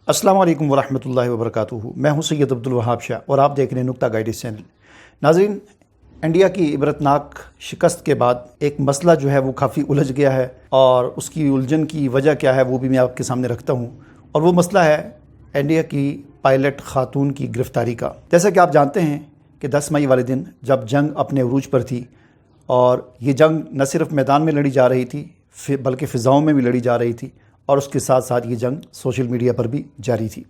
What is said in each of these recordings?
अस्सलाम वालेकुम वरहमतुल्लाहि वबरकातुहू। मैं हूं सैयद अब्दुल वहाब शाह और आप देख रहे हैं नुक्ता गाइडेंस चैनल। नाज़रीन, इंडिया की इबरतनाक शिकस्त के बाद एक मसला जो है वो काफ़ी उलझ गया है और उसकी उलझन की वजह क्या है वो भी मैं आपके सामने रखता हूं। और वो मसला है इंडिया की पायलट खातून की गिरफ़्तारी का। जैसा कि आप जानते हैं कि 10 मई वाले दिन जब जंग अपने उरूज पर थी और ये जंग न सिर्फ मैदान में लड़ी जा रही थी बल्कि फ़िज़ाओं में भी लड़ी जा रही थी और उसके साथ साथ ये जंग सोशल मीडिया पर भी जारी थी।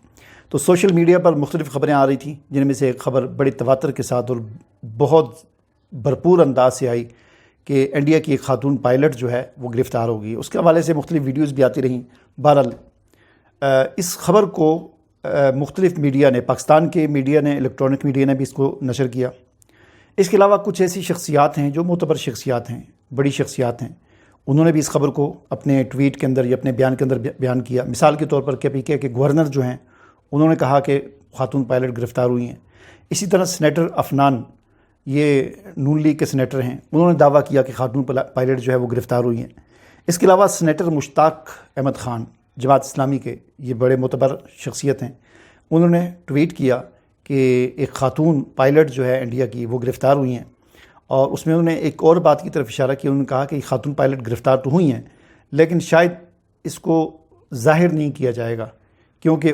तो सोशल मीडिया पर मुख्तलिफ़ ख़बरें आ रही थी, जिनमें से एक ख़बर बड़े तवातर के साथ और बहुत भरपूर अंदाज से आई कि इंडिया की एक खातून पायलट जो है वो गिरफ़्तार हो गई। उसके हवाले से मुख्तलिफ़ वीडियोज़ भी आती रहीं। बहरहाल इस ख़बर को मुख्तलिफ़ मीडिया ने, पाकिस्तान के मीडिया ने, इलेक्ट्रॉनिक मीडिया ने भी इसको नशर किया। इसके अलावा कुछ ऐसी शख्सियात हैं जो मोतबर शख्सियात हैं, बड़ी शख्सियात हैं, उन्होंने भी इस खबर को अपने ट्वीट के अंदर या अपने बयान के अंदर बयान किया। मिसाल के तौर पर KPK के गवर्नर जो हैं उन्होंने कहा कि खातून पायलट गिरफ़्तार हुई हैं। इसी तरह सेनेटर अफनान, ये नून लीग के सेनेटर हैं, उन्होंने दावा किया कि खातून पायलट जो है वो गिरफ़्तार हुई हैं। इसके अलावा सेनेटर मुश्ताक अहमद ख़ान जमात इस्लामी के, ये बड़े मोतबर शख्सियत हैं, उन्होंने ट्वीट किया कि एक खातून पायलट जो है इंडिया की वो गिरफ़्तार हुई हैं। और उसमें उन्होंने एक और बात की तरफ इशारा किया। उन्होंने कहा कि खातून पायलट गिरफ़्तार तो हुई हैं लेकिन शायद इसको ज़ाहिर नहीं किया जाएगा, क्योंकि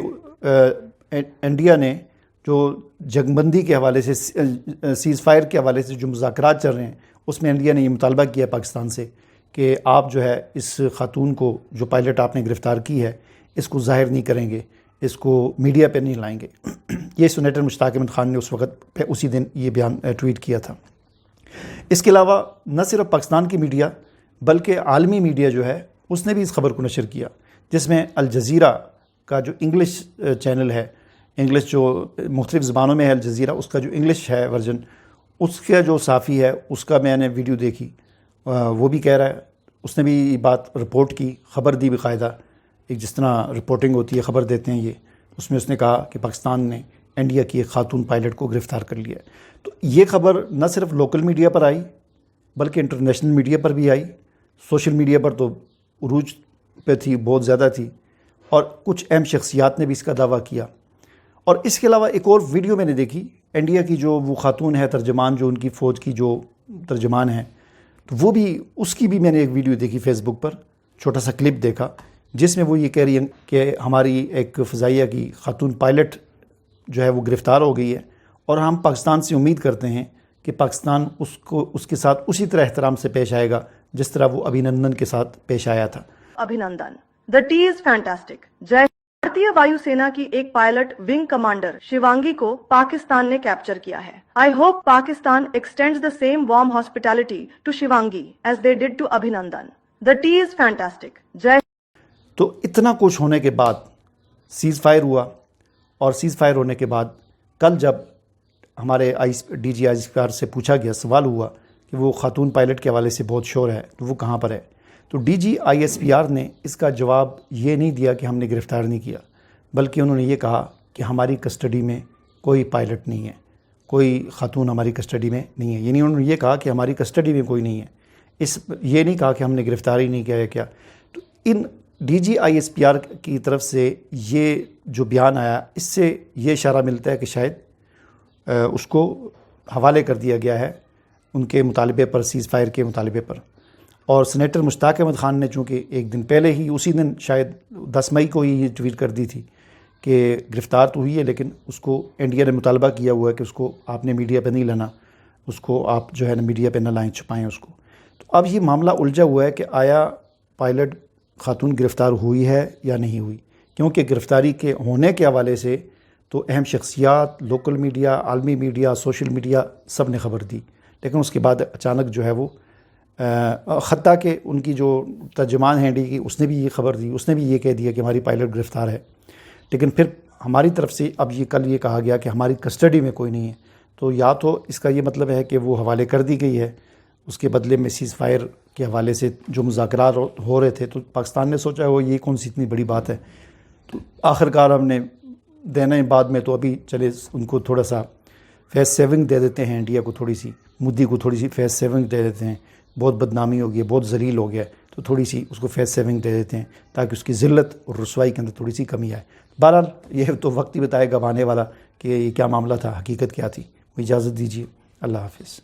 इंडिया ने जो जंगबंदी के हवाले से, सीज़ फायर के हवाले से जो मुज़ाकरात चल रहे हैं, उसमें इंडिया ने ये मुतालबा किया पाकिस्तान से कि आप जो है इस खातून को, जो पायलट आपने गिरफ़्तार की है, इसको ज़ाहिर नहीं करेंगे, इसको मीडिया पे नहीं लाएंगे। ये सेनेटर मुश्ताक अहमद ख़ान ने उस वक्त उसी दिन ये बयान ट्वीट किया था। इसके अलावा न सिर्फ पाकिस्तान की मीडिया बल्कि आलमी मीडिया जो है उसने भी इस खबर को नशर किया, जिसमें अल जज़ीरा का जो इंग्लिश चैनल है, इंग्लिश जो मुख्तलिफ़ ज़बानों में है अल जज़ीरा, उसका जो इंग्लिश है वर्जन, उसका जो साफ़ी है उसका मैंने वीडियो देखी, वो भी कह रहा है, उसने भी बात रिपोर्ट की, ख़बर दी बाकायदा, एक जिस तरह रिपोर्टिंग होती है, ख़बर देते हैं ये, उसमें उसने कहा कि पाकिस्तान ने इंडिया की एक खातून पायलट को गिरफ़्तार कर लिया। तो ये ख़बर न सिर्फ लोकल मीडिया पर आई बल्कि इंटरनेशनल मीडिया पर भी आई। सोशल मीडिया पर तो उरूज पे थी, बहुत ज़्यादा थी, और कुछ अहम शख्सियात ने भी इसका दावा किया। और इसके अलावा एक और वीडियो मैंने देखी, इंडिया की जो वो खातून है तर्जमान, जो उनकी फ़ौज की जो तर्जमान है, तो वो भी, उसकी भी मैंने एक वीडियो देखी फेसबुक पर, छोटा सा क्लिप देखा, जिसमें वो ये कह रही है कि हमारी एक फ़ज़ाइया की खातून पायलट जो है वो गिरफ़्तार हो गई है और हम पाकिस्तान से उम्मीद करते हैं कि पाकिस्तान उसके साथ उसी तरह एहतराम से पेश आएगा जिस तरह वो अभिनंदन के साथ पेश आया था। अभिनंदन, द टी इज फैंटास्टिक। जय। भारतीय वायुसेना की एक पायलट विंग कमांडर शिवांगी को पाकिस्तान ने कैप्चर किया है। I hope Pakistan extends the same warm hospitality to Shivangi as they did to Abhinandan. The tea is fantastic. Jai. तो इतना कुछ होने के बाद सीज़ फायर हुआ, और सीज़ फायर होने के बाद कल जब हमारे DG ISPR से पूछा गया, सवाल हुआ कि वो खातून पायलट के हवाले से बहुत शोर है, तो वो कहाँ पर है, तो DG ISPR ने इसका जवाब ये नहीं दिया कि हमने गिरफ़्तार नहीं किया, बल्कि उन्होंने ये कहा कि हमारी कस्टडी में कोई पायलट नहीं है, कोई खातून हमारी कस्टडी में नहीं है। यानी उन्होंने ये कहा कि हमारी कस्टडी में कोई नहीं है, ये नहीं कहा कि हमने गिरफ़्तारी नहीं किया है क्या। तो इन DG ISPR की तरफ से ये जो बयान आया, इससे ये इशारा मिलता है कि शायद उसको हवाले कर दिया गया है उनके मुतालबे पर, सीज़ फायर के मुतालबे पर। और सेनेटर मुश्ताक अहमद ख़ान ने चूँकि एक दिन पहले ही, उसी दिन शायद 10 मई को ही ये ट्वीट कर दी थी कि गिरफ़्तार तो हुई है लेकिन उसको इंडिया ने मुतालबा किया हुआ है कि उसको आपने मीडिया पे नहीं लाना, उसको आप जो है ना मीडिया पे ना लाएँ, छुपाएँ उसको। तो अब ये मामला उलझा हुआ है कि आया पायलट खातून गिरफ़्तार हुई है या नहीं हुई, क्योंकि गिरफ़्तारी के होने के हवाले से तो अहम शख्सियात, लोकल मीडिया, आलमी मीडिया, सोशल मीडिया सब ने ख़बर दी, लेकिन उसके बाद अचानक जो है वो ख़त्ता के उनकी जो तर्जमान है इंडिया की, उसने भी ये ख़बर दी, उसने भी ये कह दिया कि हमारी पायलट गिरफ़्तार है। लेकिन फिर हमारी तरफ से अब ये कल ये कहा गया कि हमारी कस्टडी में कोई नहीं है। तो या तो इसका ये मतलब है कि वो हवाले कर दी गई है, उसके बदले में सीज़ फायर के हवाले से जो मुज़ाकरात हो रहे थे, तो पाकिस्तान ने सोचा वो ये कौन सी इतनी बड़ी बात है, तो आखिरकार हमने देना है बाद में, तो अभी चले उनको थोड़ा सा फेस सेविंग दे देते हैं, इंडिया को थोड़ी सी, मोदी को थोड़ी सी फेस सेविंग दे देते हैं, बहुत बदनामी हो गई, बहुत जलील हो गया, تو تھوڑی سی اس کو فیس سیونگ دے دیتے ہیں تاکہ اس کی ذلت اور رسوائی کے اندر تھوڑی سی کمی آئے. بہرحال یہ تو وقت ہی بتائے گا آنے والا کہ یہ کیا معاملہ تھا، حقیقت کیا تھی. اجازت دیجیے، اللہ حافظ.